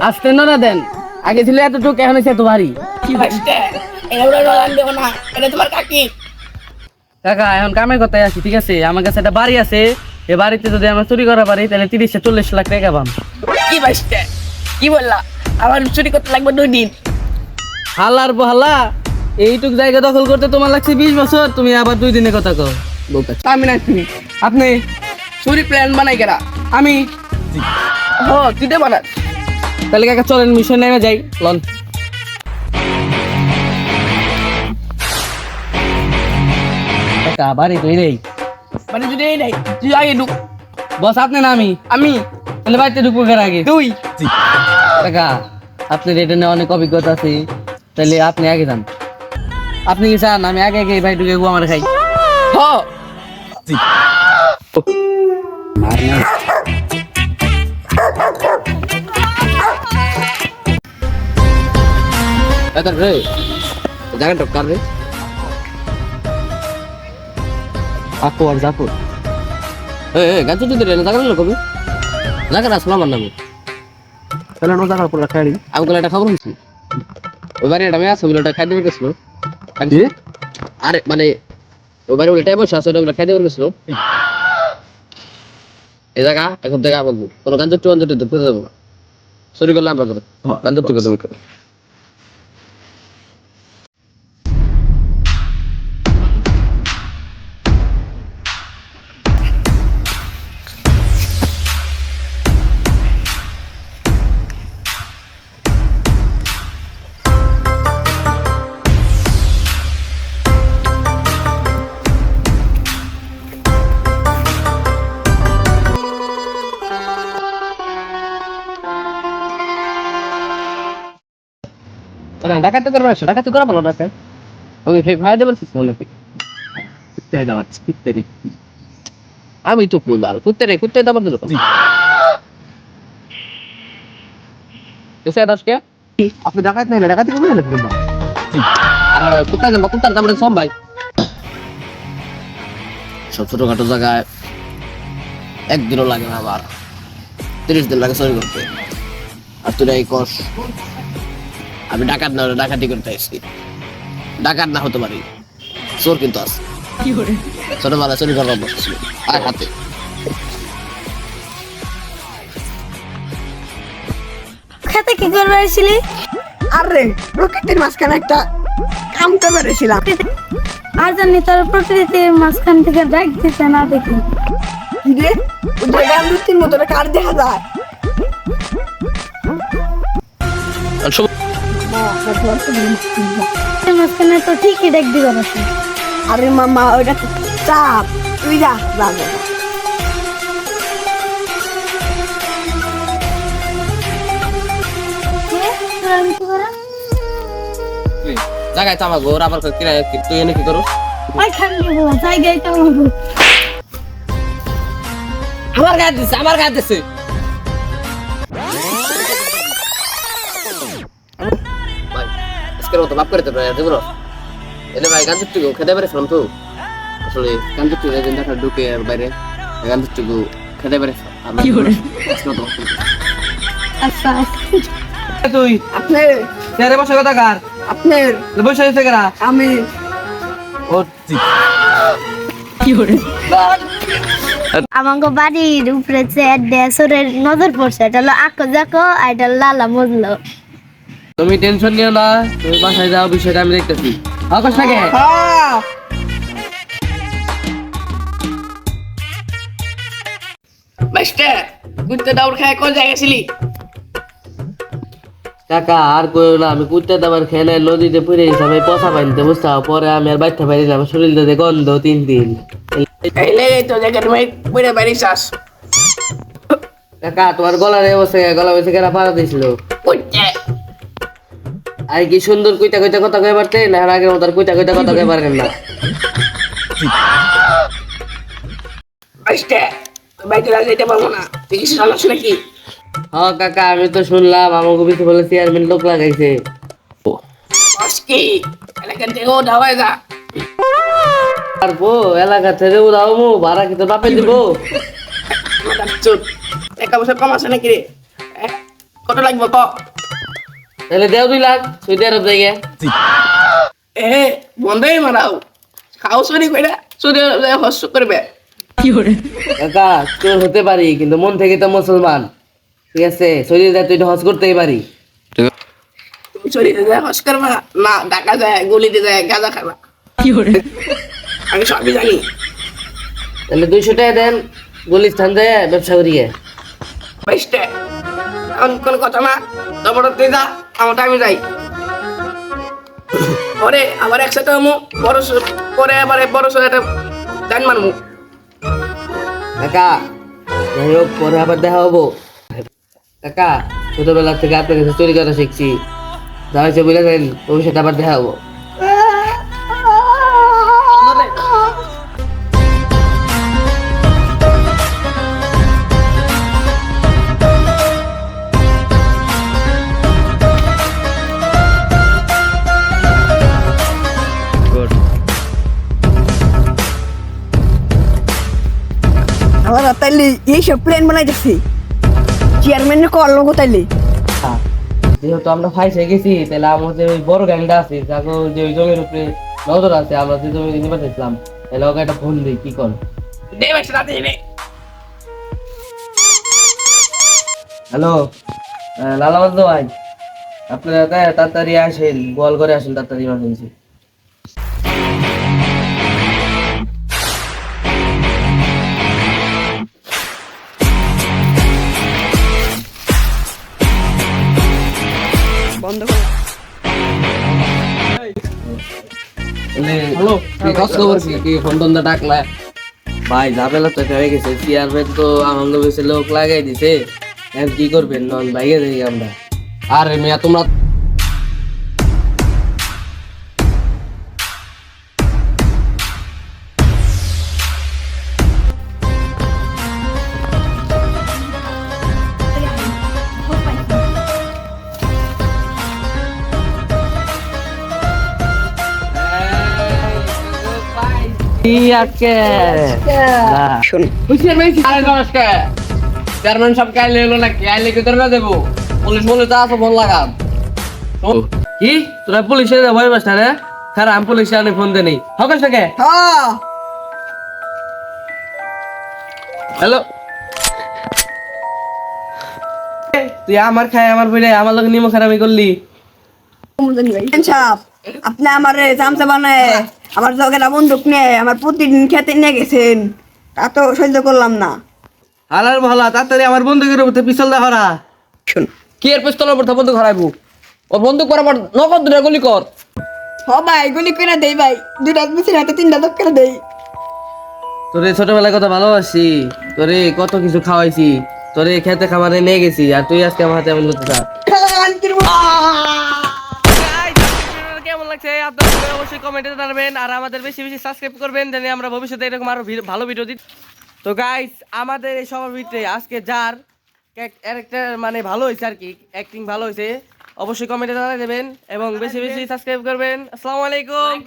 আসতে না দেন আগে ছিল এতটুকু এখন হয়েছে এত ভারী। কাকা এখন কামের কথায় আসি, ঠিক আছে? আমার কাছে একটা বাড়ি আছে, এই বাড়িতে যদি আমরা চুরি করা পারি তাহলে 30-40 লাখ টাকা পাম। কি বাসটা কি বললা? আমার চুরি করতে লাগবে 2 দিন। হালার বহালা, এইটুক জায়গা দখল করতে তোমার লাগছে 20 বছর, তুমি আবার 2 দিনের কথা কও। আমি না তুমি আপনি চুরি প্ল্যান বানাই কেনা আমি তুই দে বানাস। তাহলে কাকা চলেন মিশন নেমে যাই লন। কাকা বাড়ি তো এই নেই। মানে যদি এই নাই তুই আগে ঢুক। বস আপনি না আমি? আমি তাহলে বাড়িতে ঢুকবো কার আগে? তুই কাকা আপনার এটা নিয়ে অনেক অভিজ্ঞতা আছে, তাহলে আপনি আগে যান। আপনি কি চান আমি আগে আগে ভাই ঢুকে আমার খাই? হ রে জায়গা ঢোকার রে আপু আর জাপু গাছ যদি রে জায়গা না কবি জায়গা আসলাম আমার নামে তাহলে নো জায়গা পুরো খাই আমি বলে একটা খবর হইছি ওই বাড়ি এটা আমি আছে বলে এটা খাই দেবে গেছিল আরে মানে ওই বাড়ি বলে টাইম আছে ওটা খাই দেবে গেছিল এই জায়গা এখন জায়গা বলবো কোনো গান একটু অঞ্জলি দেখতে যাবো সরি করলাম আমরা করে গান একটু করে ডাকাতে করবে ডাকাতে করা ভালো ডাকাত ওই ভাই দেবল মনে কুত্তে দাওয়াচ্ছি কুত্তে রে আমি তো কুলাল কুত্তে দাবার দিল এসে দাসকে আপনি ডাকাত নাই না ডাকাতি করবেন না আর কুত্তার দাম সব ভাই সব ছোটখাটো জায়গায় একদিনও লাগে না, আবার 30 দিন লাগে চুরি করতে। আর তুই এই কস আমি ডাকাত না ডাকাতি করতে আসছি, ডাকাত না হতে পারি, চোর কিন্তু আছে। ছোটবেলা চুরি করার অভ্যাস ছিল আর হাতে। খেতে কি করবে আসলি? আরে প্রকৃতির মাঝখানে একটা কাম করতে পেরেছিলাম। আর জানি তোর প্রকৃতির মাঝখান থেকে ডাক দিতে না দেখি রে ওই গান্ধীর মতো কার দেখা যায়। মাঝখানে তো ঠিকই ডাক দিবে না। আরে মামা ওইটা চাপ, তুই যা যাবে জায়গায় চামা ঘোর আবার তুই এনে কি করো? ওই খালি জায়গায় তো আমাকে আমার গায়ে দিচ্ছে ভাই আজকের মতো মাফ করে দেবে দেবো এলে ভাই গান্ধীটুকু খেতে পেরেছিলাম তো, আসলে গান্ধীটুকু একদিন দেখা ঢুকে বাইরে গান্ধীটুকু খেতে পেরেছিলাম। আচ্ছা তুই আপনি চেয়ারে বসে কথা কার আপনার বসে হয়েছে কারা আমি আমাকে বাড়ির উপরে চেয়ার দেশের নজর পড়ছে। এটা হলো আকো জাকো আর এটা লালা মজলো। তুমি টেনশন নিও না, তুমি বাসায় যাও, বিষয়টা আমি দেখতেছি। আকাশ থাকে মাস্টার গুত্তে দাউর খায় কোন জায়গায় ছিলি? কাকা আর কইও না, আমি কুত্তে দাবার খেলে নদীতে পড়ে আমি পচা পানিতে বুঝতাম, পরে আমি আর বাইতে পারি না, আমার শরীরটাতে গন্ধ 3 দিন। তাইলে তো জায়গা তুমি পুরো বাড়ি চাস। কাকা তোমার গলার অবস্থা, গলা বসে কেনা পাড়া দিয়েছিল কুত্তে আর কি সুন্দর কইতা কইতা কথা কই পারতে না, আগের মতো আর কইতা কইতা কথা কই পারেন না। মাস্টার বাইতে যাইতে পারবো না, তুই কিছু জানাস নাকি? হ্যাঁ কাকা আমি তো শুনলাম আমাকে কিছু বলে চেয়ারম্যান লোক লাগাইছে। আজকে এলাকান থেকে ও ধাওয়ায় যা। পারবো এলাকা ছেড়ে উড়াও মু ভাড়া কি তো বাপে দিব? চুপ, টাকা পয়সা কম আছে নাকি রে? কত লাগবে ক তাহলে দেও 2 লাখ সৌদি আরব জায়গা এ বন্ধই মারাও খাও চুরি কইরা চুরি হস্ত করবে কাকা চোর হতে পারি কিন্তু মন থেকে তো মুসলমান ঠিক আছে সৌদি যায় তুই হজ করতেই পারি তুমি চুরি যায় হস করবা না ডাকা যায় গুলিতে যায় গাঁজা খাবা আমি সবই জানি তাহলে 200 টাকা দেন গুলিস্তান যায় ব্যবসা করিয়ে বেস্টে এখন কোন কথা না তোমার তুই যা আমারটা আমি যাই পরে আবার একসাথে হমু পরে আবার বড় একটা জান মানমু কাকা যাই হোক পরে আবার দেখা হবো কাকা ছোটবেলা থেকে আপনার কাছে চুরি করা শিখছি যা হয়েছে বুঝে যান ভবিষ্যতে আবার দেখা হবো আবার তাইলে এইসব প্ল্যান বানাইতেছি চেয়ারম্যানের কল লোক তাইলে যেহেতু আমরা ফাইসে গেছি তাহলে আমাদের ওই বড় গ্যাংটা আছে যাকে যে ওই জমির উপরে নজর আছে আমরা যে জমি নিতে চাইছিলাম তাহলে ওকে একটা ফোন দিই কি কর দে বেশ রাতে এনে হ্যালো লালাবাদ ভাই আপনারা তাড়াতাড়ি আসেন গোয়াল করে আসেন তাড়াতাড়ি ইমার্জেন্সি বন্ধ করে হ্যালো খবর কি ফোন টোন ডাকলা ভাই ঝামেলা তো হয়ে গেছে চেয়ারম্যান তো আনন্দ বেশি লোক লাগাই দিছে এখন কি করবেন নন ভাইয়া দেখি আমরা আরে মেয়া তোমরা চেয়ারম্যান সব কাইলে এলো নাকি আইলে কি তোরা দেবো পুলিশ বলে তো আসো ফোন লাগাম কি তোরা পুলিশে ভয় পাস না রে খারাপ আমি পুলিশে আনি ফোন দে নেই হকাস নাকি হ্যাঁ হ্যালো তুই আমার খায় আমার বইলে আমার লোক নিমো খারাপই করলি সাহেব আপনি আমার চামচা বানায় আমার জগেরা বন্দুক নিয়ে আমার প্রতিদিন খেতে নিয়ে গেছেন তা তো সহ্য করলাম না হালার ভালা তাড়াতাড়ি আমার বন্ধুকের উপর পিস্তল দেখা শুন কি এর পিস্তলের উপর বন্ধু হারাইবো ওর বন্দুক করার পর নগদ দুটা গুলি কর ভাই গুলি করে দেই ভাই দুইটা মিছিল হাতে 3টা দক করে দেই তোরে ছোটবেলায় কত ভালোবাসি তোরে কত কিছু খাওয়াইছি তোরে খেতে খামারে নিয়ে গেছি আর তুই আজকে আমার হাতে এমন করতে থাক কেমন লাগছে আপনারা অবশ্যই কমেন্টে জানাবেন আর আমাদের বেশি বেশি সাবস্ক্রাইব করবেন জানি আমরা ভবিষ্যতে এরকম আরো ভালো ভিডিও দিই তো গাইস আমাদের এই সবার ভিতরে আজকে যার ক্যারেক্টার মানে ভালো হয়েছে আর কি অ্যাক্টিং ভালো হয়েছে অবশ্যই কমেন্টে জানাই দেবেন এবং বেশি বেশি সাবস্ক্রাইব করবেন আসসালামু আলাইকুম